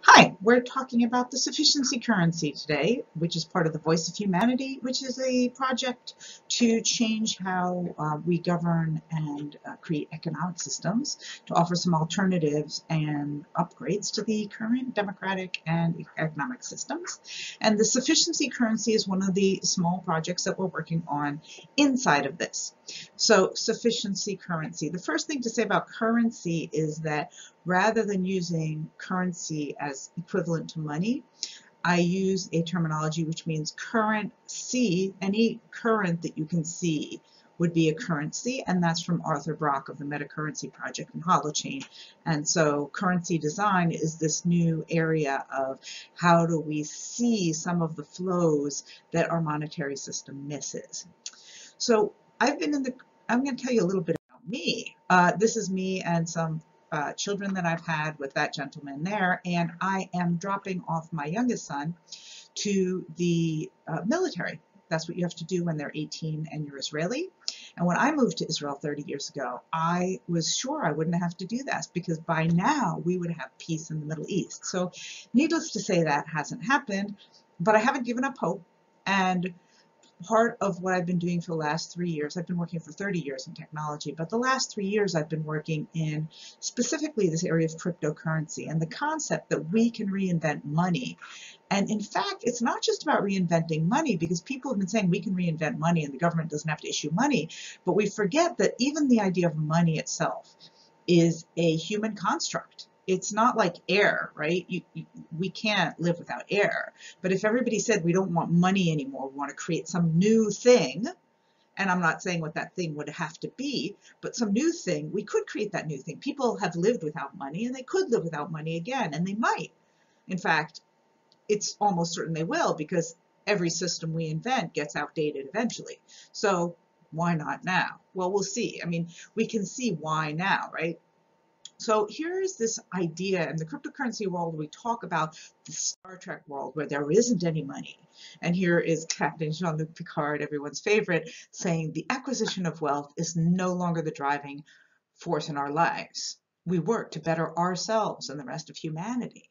Hi, we're talking about the sufficiency currency today, which is part of the Voice of Humanity, which is a project to change how we govern and create economic systems to offer some alternatives and upgrades to the current democratic and economic systems. And the sufficiency currency is one of the small projects that we're working on inside of this. So sufficiency currency. The first thing to say about currency is that rather than using currency as equivalent to money, I use a terminology which means currency. Any current that you can see would be a currency, and that's from Arthur Brock of the MetaCurrency Project and Holochain. And so currency design is this new area of how do we see some of the flows that our monetary system misses. So I'm going to tell you a little bit about me. This is me and some children that I've had with that gentleman there, and I am dropping off my youngest son to the military. That's what you have to do when they're 18 and you're Israeli. And when I moved to Israel 30 years ago, I was sure I wouldn't have to do that because by now we would have peace in the Middle East. So needless to say, that hasn't happened, but I haven't given up hope. And part of what I've been doing for the last 3 years, I've been working for 30 years in technology, but the last 3 years I've been working in specifically this area of cryptocurrency and the concept that we can reinvent money. And in fact, it's not just about reinventing money, because people have been saying we can reinvent money and the government doesn't have to issue money, but we forget that even the idea of money itself is a human construct. It's not like air, right? We can't live without air. But if everybody said we don't want money anymore, we want to create some new thing, and I'm not saying what that thing would have to be, but some new thing, we could create that new thing. People have lived without money and they could live without money again, and they might. In fact, it's almost certain they will, because every system we invent gets outdated eventually. So why not now? Well, we'll see. I mean, we can see why now, right? So here's this idea in the cryptocurrency world. We talk about the Star Trek world where there isn't any money. And here is Captain Jean-Luc Picard, everyone's favorite, saying the acquisition of wealth is no longer the driving force in our lives. We work to better ourselves and the rest of humanity.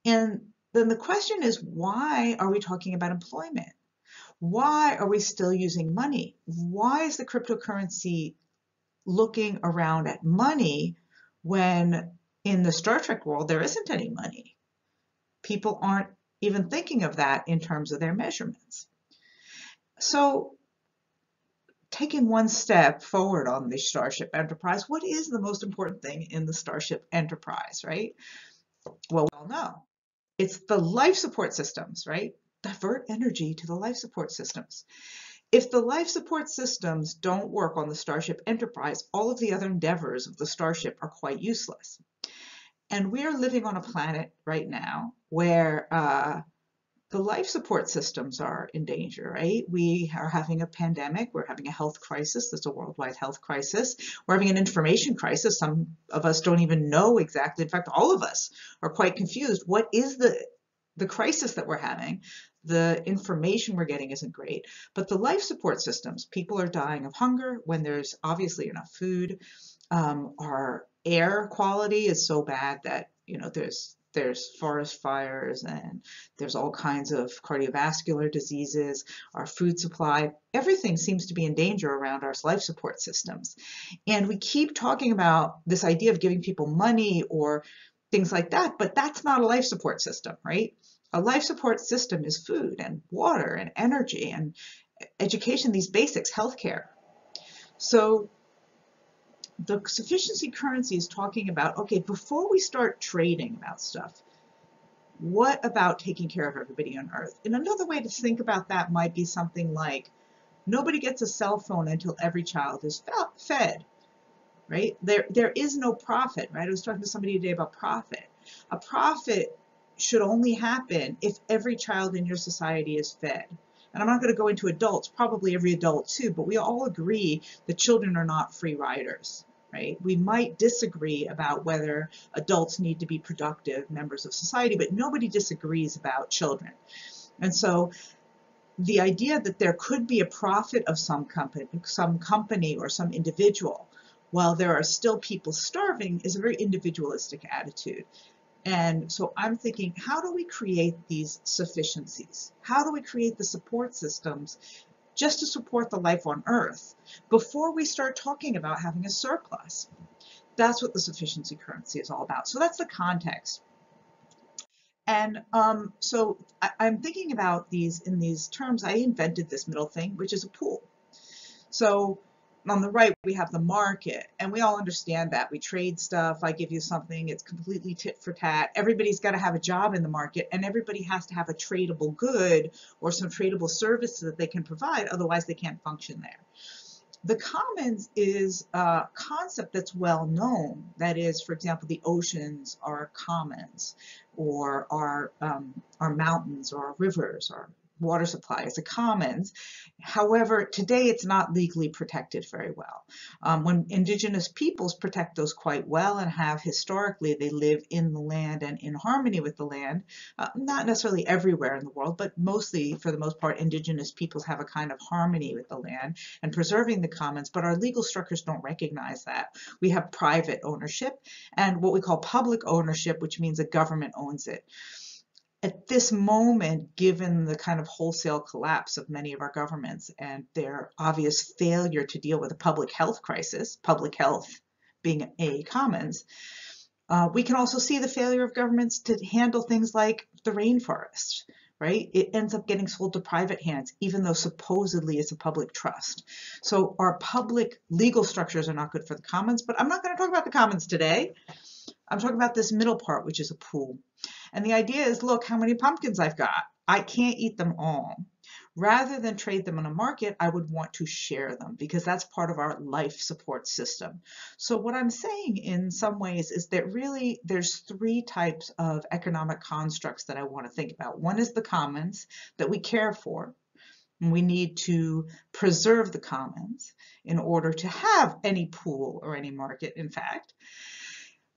And then the question is, why are we talking about employment? Why are we still using money? Why is the cryptocurrency looking around at money when in the Star Trek world there isn't any money? People aren't even thinking of that in terms of their measurements. So taking one step forward on the Starship Enterprise, what is the most important thing in the Starship Enterprise, right? Well, we all know. It's the life support systems, right? Divert energy to the life support systems. If the life support systems don't work on the Starship Enterprise, all of the other endeavors of the Starship are quite useless. And we're living on a planet right now where the life support systems are in danger, right? We are having a pandemic. We're having a health crisis. That's a worldwide health crisis. We're having an information crisis. Some of us don't even know exactly. In fact, all of us are quite confused. What is the crisis that we're having? The information we're getting isn't great. But the life support systems, people are dying of hunger when there's obviously enough food. Our air quality is so bad that, there's forest fires and there's all kinds of cardiovascular diseases. Our food supply, everything seems to be in danger around our life support systems. And we keep talking about this idea of giving people money or things like that, but that's not a life support system, right? A life support system is food and water and energy and education, these basics, healthcare. So the sufficiency currency is talking about, okay, before we start trading about stuff, what about taking care of everybody on Earth? And another way to think about that might be something like, nobody gets a cell phone until every child is fed, right? There is no profit, right? I was talking to somebody today about profit. A profit should only happen if every child in your society is fed. And I'm not going to go into adults, probably every adult too, but we all agree that children are not free riders, right? We might disagree about whether adults need to be productive members of society, but nobody disagrees about children. And so the idea that there could be a profit of some company or some individual while there are still people starving is a very individualistic attitude. And so I'm thinking, how do we create these sufficiencies? How do we create the support systems just to support the life on Earth before we start talking about having a surplus? That's what the sufficiency currency is all about. So that's the context. And so I'm thinking about these in these terms. I invented this middle thing, which is a pool. So on the right, we have the market, and we all understand that. We trade stuff. I give you something, it's completely tit for tat. Everybody's got to have a job in the market, and everybody has to have a tradable good or some tradable service that they can provide, otherwise they can't function there. The commons is a concept that's well known. That is, for example, the oceans are commons, or our mountains, or our rivers, or water supply is a commons. However, today it's not legally protected very well. When indigenous peoples protect those quite well and have historically, they live in the land and in harmony with the land. Not necessarily everywhere in the world, but mostly, for the most part, indigenous peoples have a kind of harmony with the land and preserving the commons, but our legal structures don't recognize that. We have private ownership and what we call public ownership, which means a government owns it. At this moment, given the kind of wholesale collapse of many of our governments and their obvious failure to deal with a public health crisis, public health being a commons, we can also see the failure of governments to handle things like the rainforest, right? It ends up getting sold to private hands, even though supposedly it's a public trust. So our public legal structures are not good for the commons, but I'm not going to talk about the commons today. I'm talking about this middle part, which is a pool. And the idea is, look how many pumpkins I've got. I can't eat them all. Rather than trade them on a market, I would want to share them because that's part of our life support system. So what I'm saying in some ways is that really there's three types of economic constructs that I want to think about. One is the commons that we care for. And we need to preserve the commons in order to have any pool or any market, in fact.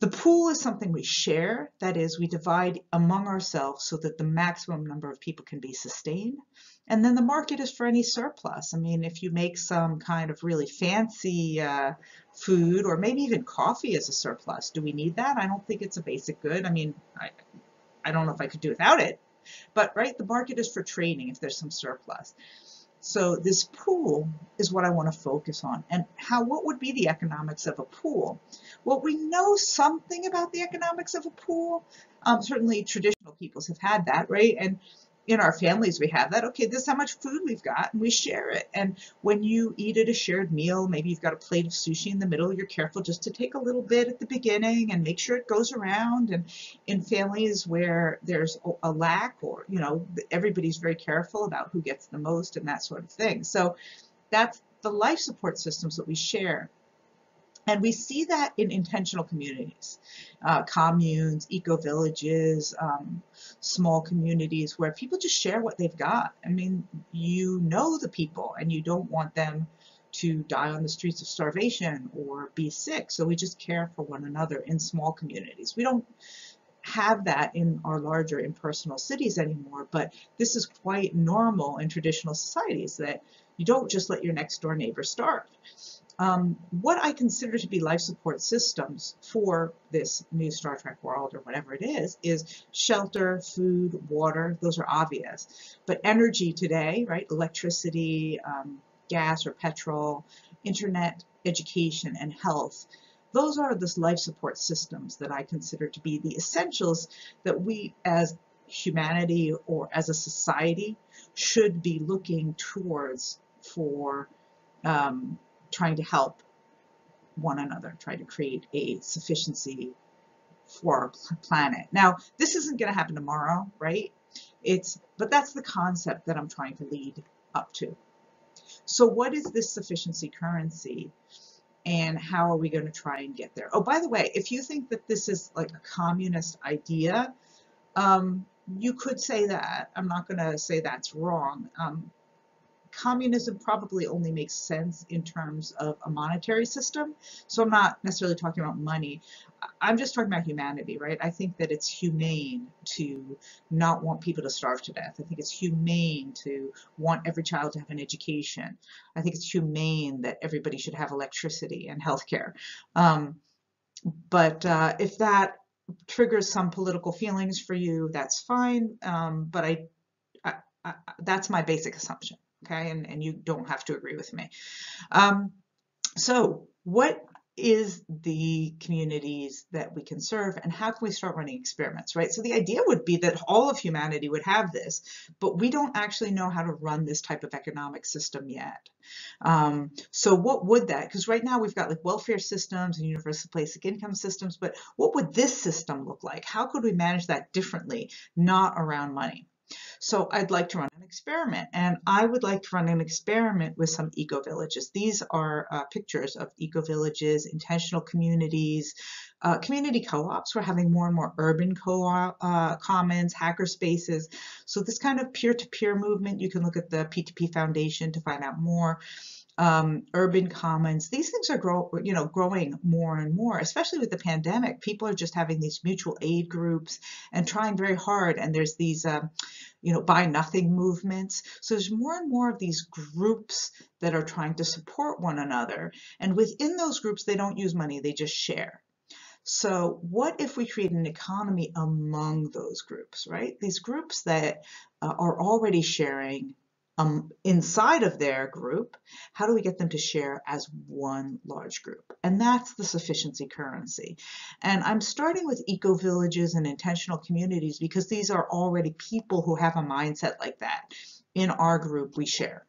The pool is something we share, that is, we divide among ourselves so that the maximum number of people can be sustained. And then the market is for any surplus. I mean, if you make some kind of really fancy food, or maybe even coffee as a surplus, do we need that? I don't think it's a basic good. I mean, I don't know if I could do without it, but right, the market is for trading if there's some surplus. So this pool is what I want to focus on. And what would be the economics of a pool? Well, we know something about the economics of a pool. Certainly traditional peoples have had that, right? And in our families we have that. Okay, this is how much food we've got, and we share it. And when you eat at a shared meal, maybe you've got a plate of sushi in the middle, you're careful just to take a little bit at the beginning and make sure it goes around. And in families where there's a lack, or everybody's very careful about who gets the most and that sort of thing. So that's the life support systems that we share. And we see that in intentional communities, communes, eco-villages, small communities where people just share what they've got. I mean, you know the people and you don't want them to die on the streets of starvation or be sick. So we just care for one another in small communities. We don't have that in our larger impersonal cities anymore, but this is quite normal in traditional societies, that you don't just let your next door neighbor starve. What I consider to be life support systems for this new Star Trek world, or whatever it is shelter, food, water. Those are obvious. But energy today, right? Electricity, gas or petrol, internet, education, and health. Those are the life support systems that I consider to be the essentials that we as humanity or as a society should be looking towards for trying to help one another, trying to create a sufficiency for our planet. Now, this isn't going to happen tomorrow, right? But that's the concept that I'm trying to lead up to. So what is this sufficiency currency, and how are we going to try and get there? Oh, by the way, if you think that this is like a communist idea, you could say that. I'm not going to say that's wrong. Communism probably only makes sense in terms of a monetary system. So I'm not necessarily talking about money. I'm just talking about humanity, right? I think that it's humane to not want people to starve to death. I think it's humane to want every child to have an education. I think it's humane that everybody should have electricity and healthcare. But if that triggers some political feelings for you, that's fine. But that's my basic assumption, okay? And you don't have to agree with me. So what is the communities that we can serve, and how can we start running experiments, right? So the idea would be that all of humanity would have this, but we don't actually know how to run this type of economic system yet. So what would that, because right now we've got like welfare systems and universal basic income systems, but what would this system look like? How could we manage that differently, not around money? So I'd like to run an experiment, and I would like to run an experiment with some eco-villages. These are pictures of eco-villages, intentional communities, community co-ops. We're having more and more urban commons, hacker spaces. So this kind of peer-to-peer movement, you can look at the P2P Foundation to find out more. Urban commons, these things are growing more and more, especially with the pandemic. People are just having these mutual aid groups and trying very hard, and there's these buy nothing movements. So there's more and more of these groups that are trying to support one another, and within those groups they don't use money, they just share. So what if we create an economy among those groups, right? These groups that are already sharing inside of their group, how do we get them to share as one large group? And that's the sufficiency currency. And I'm starting with eco-villages and intentional communities because these are already people who have a mindset like that. In our group, we share.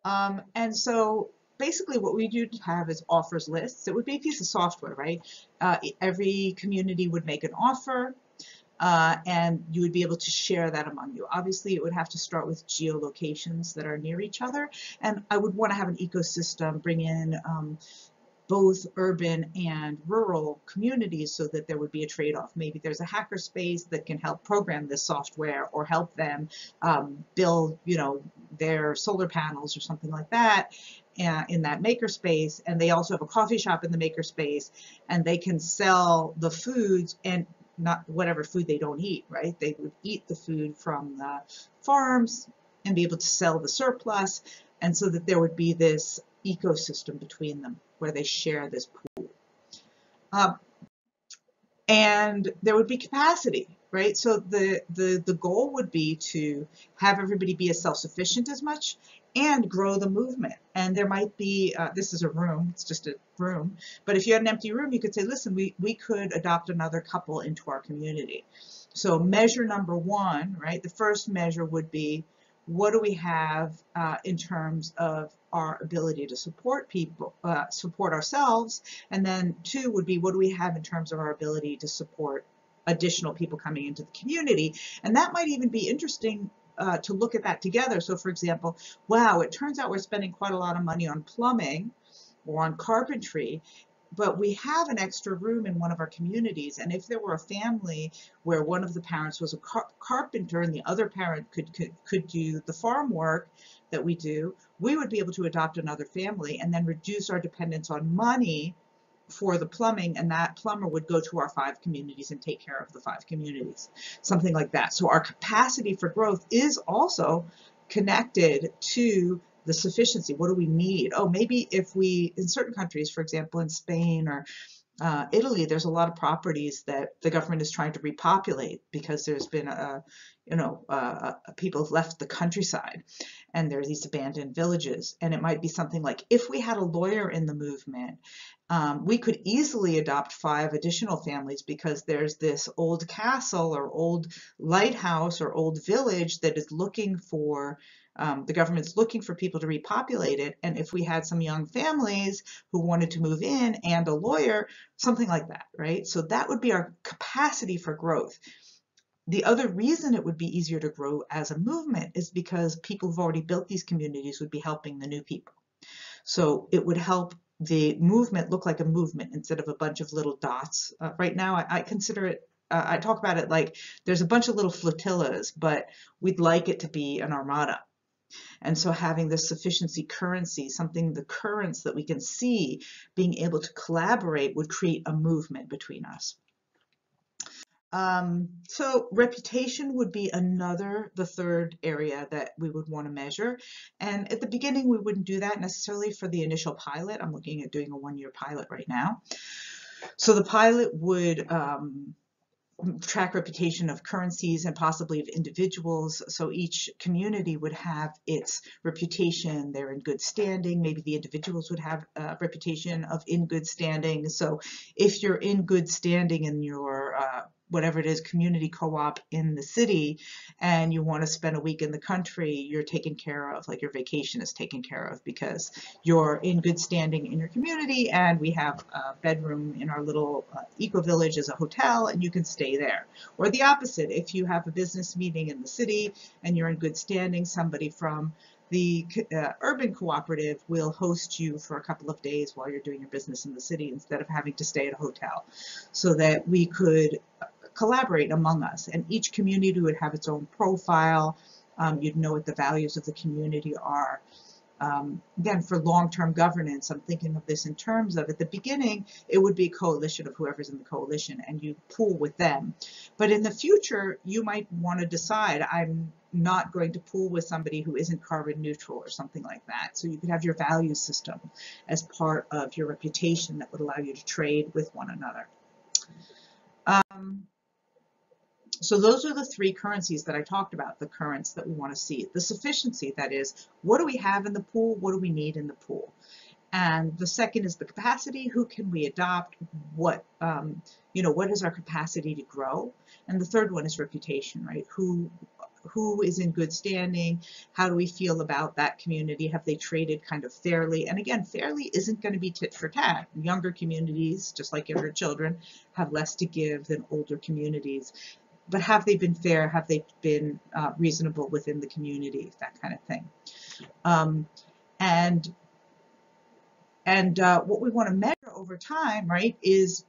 And so basically what we do have is offers lists. It would be a piece of software, right? Every community would make an offer. And you would be able to share that among you. Obviously, it would have to start with geolocations that are near each other, and I would want to have an ecosystem, bring in both urban and rural communities so that there would be a trade-off. Maybe there's a hacker space that can help program this software or help them build, their solar panels or something like that in that makerspace, and they also have a coffee shop in the makerspace, and they can sell the foods and not whatever food they don't eat, right? They would eat the food from the farms and be able to sell the surplus, and so that there would be this ecosystem between them where they share this pool. And there would be capacity, right? So the goal would be to have everybody be as self-sufficient as much and grow the movement. And there might be, this is a room, it's just a room, but if you had an empty room, you could say, listen, we could adopt another couple into our community. So measure number one, right? The first measure would be, what do we have in terms of our ability to support people, support ourselves? And then two would be, what do we have in terms of our ability to support additional people coming into the community? And that might even be interesting to look at that together. So for example, wow, it turns out we're spending quite a lot of money on plumbing or on carpentry, but we have an extra room in one of our communities. And if there were a family where one of the parents was a carpenter and the other parent could do the farm work that we do, we would be able to adopt another family and then reduce our dependence on money for the plumbing, and that plumber would go to our 5 communities and take care of the 5 communities, something like that. So our capacity for growth is also connected to the sufficiency. What do we need? Oh, maybe if we, in certain countries, for example, in Spain or Italy, there's a lot of properties that the government is trying to repopulate because there's been people have left the countryside, and there are these abandoned villages. And it might be something like, if we had a lawyer in the movement, we could easily adopt 5 additional families because there's this old castle or old lighthouse or old village that is looking for, the government's looking for people to repopulate it. And if we had some young families who wanted to move in and a lawyer, something like that, right? So that would be our capacity for growth. The other reason it would be easier to grow as a movement is because people who've already built these communities would be helping the new people. So it would help the movement look like a movement instead of a bunch of little dots. Right now, I consider it, I talk about it like there's a bunch of little flotillas, but we'd like it to be an armada. And so having this sufficiency currency, something, the currents that we can see, being able to collaborate would create a movement between us. So reputation would be the third area that we would want to measure. And at the beginning, we wouldn't do that necessarily for the initial pilot. I'm looking at doing a 1-year pilot right now. So the pilot would track reputation of currencies and possibly of individuals. So each community would have its reputation. They're in good standing. Maybe the individuals would have a reputation of in good standing. So if you're in good standing in your whatever it is, community co-op in the city, and you want to spend a week in the country, you're taken care of, like your vacation is taken care of because you're in good standing in your community, and we have a bedroom in our little eco-village as a hotel, and you can stay there. Or the opposite, if you have a business meeting in the city and you're in good standing, somebody from the urban cooperative will host you for a couple of days while you're doing your business in the city instead of having to stay at a hotel, so that we could collaborate among us. And each community would have its own profile. You'd know what the values of the community are. Again, for long-term governance, I'm thinking of this in terms of, at the beginning, it would be a coalition of whoever's in the coalition, and you pool with them. But in the future, you might want to decide, I'm not going to pool with somebody who isn't carbon neutral or something like that. So you could have your value system as part of your reputation that would allow you to trade with one another. So those are the three currencies that I talked about, the currents that we want to see. The sufficiency, that is, what do we have in the pool? What do we need in the pool? And the second is the capacity. Who can we adopt? What, what is our capacity to grow? And the third one is reputation, right? Who is in good standing? How do we feel about that community? Have they traded kind of fairly? And again, fairly isn't going to be tit for tat. Younger communities, just like younger children, have less to give than older communities. But have they been fair? Have they been reasonable within the community? That kind of thing. What we want to measure over time, right, is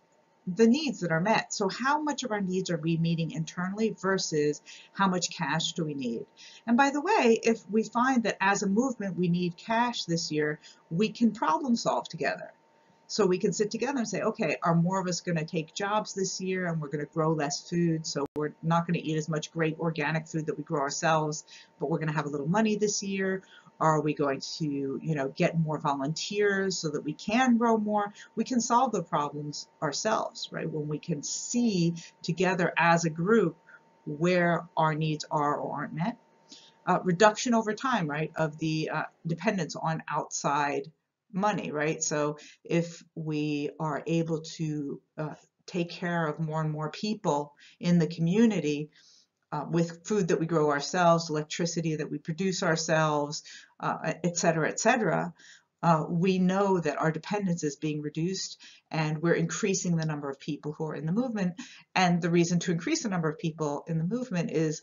the needs that are met. So how much of our needs are we meeting internally versus how much cash do we need? And by the way, if we find that as a movement we need cash this year, we can problem solve together. So we can sit together and say, okay, are more of us going to take jobs this year, and we're going to grow less food, so we're not going to eat as much great organic food that we grow ourselves, but we're going to have a little money this year? Are we going to, get more volunteers so that we can grow more? We can solve the problems ourselves, right? When we can see together as a group where our needs are or aren't met. Reduction over time, right, of the dependence on outside money, right? So if we are able to take care of more and more people in the community with food that we grow ourselves, electricity that we produce ourselves, et cetera, we know that our dependence is being reduced, and we're increasing the number of people who are in the movement. And the reason to increase the number of people in the movement is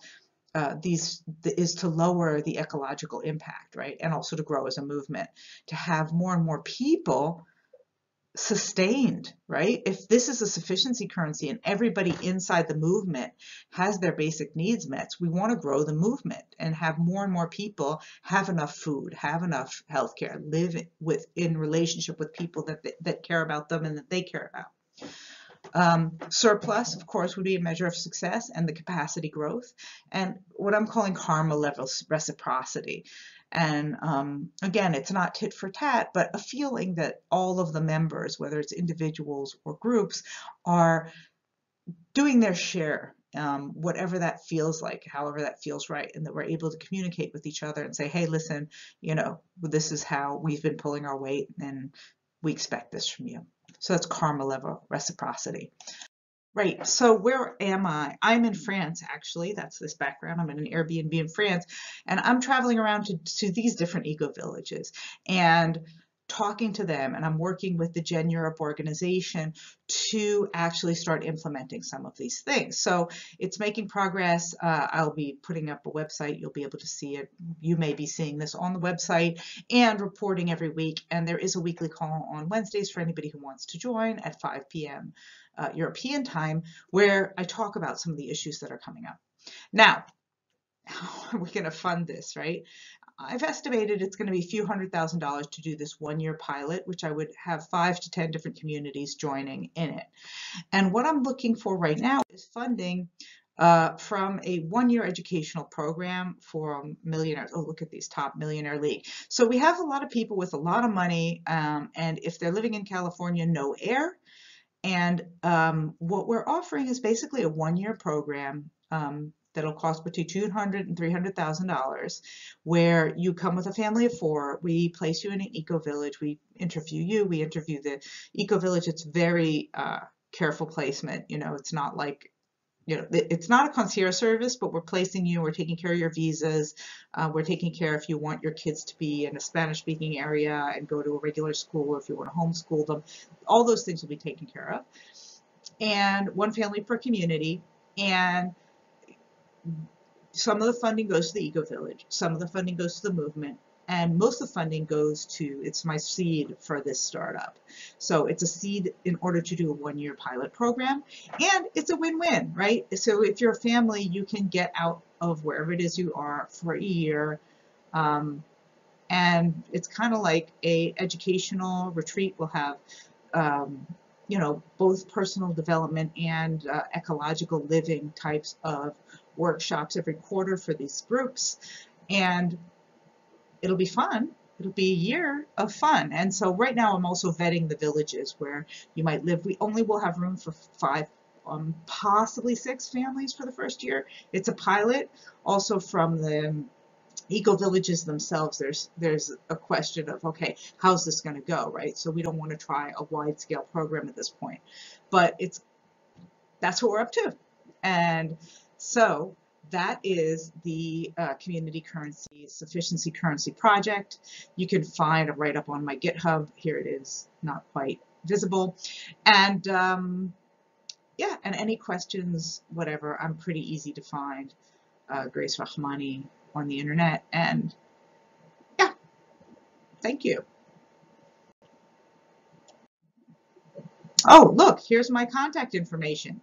to lower the ecological impact, right? And also to grow as a movement, to have more and more people sustained, right? If this is a sufficiency currency and everybody inside the movement has their basic needs met, we want to grow the movement and have more and more people have enough food, have enough healthcare, live in relationship with people that care about them and that they care about. Surplus, of course, would be a measure of success and the capacity growth, and what I'm calling karma level reciprocity. And again, it's not tit for tat, but a feeling that all of the members, whether it's individuals or groups, are doing their share, whatever that feels like, however that feels right, and that we're able to communicate with each other and say, hey, listen, this is how we've been pulling our weight, and we expect this from you. So that's karma level reciprocity. Right, so where am I? I'm in France, actually. That's this background. I'm in an Airbnb in France, and I'm traveling around to these different eco-villages and talking to them, and I'm working with the Gen Europe organization to actually start implementing some of these things. So it's making progress. I'll be putting up a website. You'll be able to see it. You may be seeing this on the website, and reporting every week. And there is a weekly call on Wednesdays for anybody who wants to join at 5 p.m. European time, where I talk about some of the issues that are coming up. Now, how are we going to fund this, right? I've estimated it's going to be a few $100,000 to do this one-year pilot, which I would have 5 to 10 different communities joining in it. And what I'm looking for right now is funding from a one-year educational program for millionaires. Oh, look at these, Top Millionaire League. So we have a lot of people with a lot of money, and if they're living in California, no air, And what we're offering is basically a one-year program that'll cost between $200,000 and $300,000, where you come with a family of four. We place you in an eco-village. We interview you. We interview the eco-village. It's very careful placement. You know, it's not like, you know, it's not a concierge service, but we're placing you, we're taking care of your visas, we're taking care if you want your kids to be in a Spanish-speaking area and go to a regular school, or if you want to homeschool them, all those things will be taken care of. And one family per community, and some of the funding goes to the eco-village, some of the funding goes to the movement, and most of the funding goes to, it's my seed for this startup. So it's a seed in order to do a one-year pilot program, and it's a win-win, right? So if you're a family, you can get out of wherever it is you are for a year, and it's kind of like a educational retreat. We'll have you know, both personal development and ecological living types of workshops every quarter for these groups, and it'll be fun. It'll be a year of fun. And so right now I'm also vetting the villages where you might live. We only will have room for 5, possibly 6 families for the first year. It's a pilot. Also from the eco-villages themselves, there's a question of, okay, how's this going to go, right? So we don't want to try a wide-scale program at this point. But that's what we're up to. And so that is the Community Currency Sufficiency Currency project. You can find a write-up on my GitHub. Here it is, not quite visible. And yeah, and any questions, whatever, I'm pretty easy to find. Grace Rahmani on the internet. And yeah, thank you. Oh, look, here's my contact information.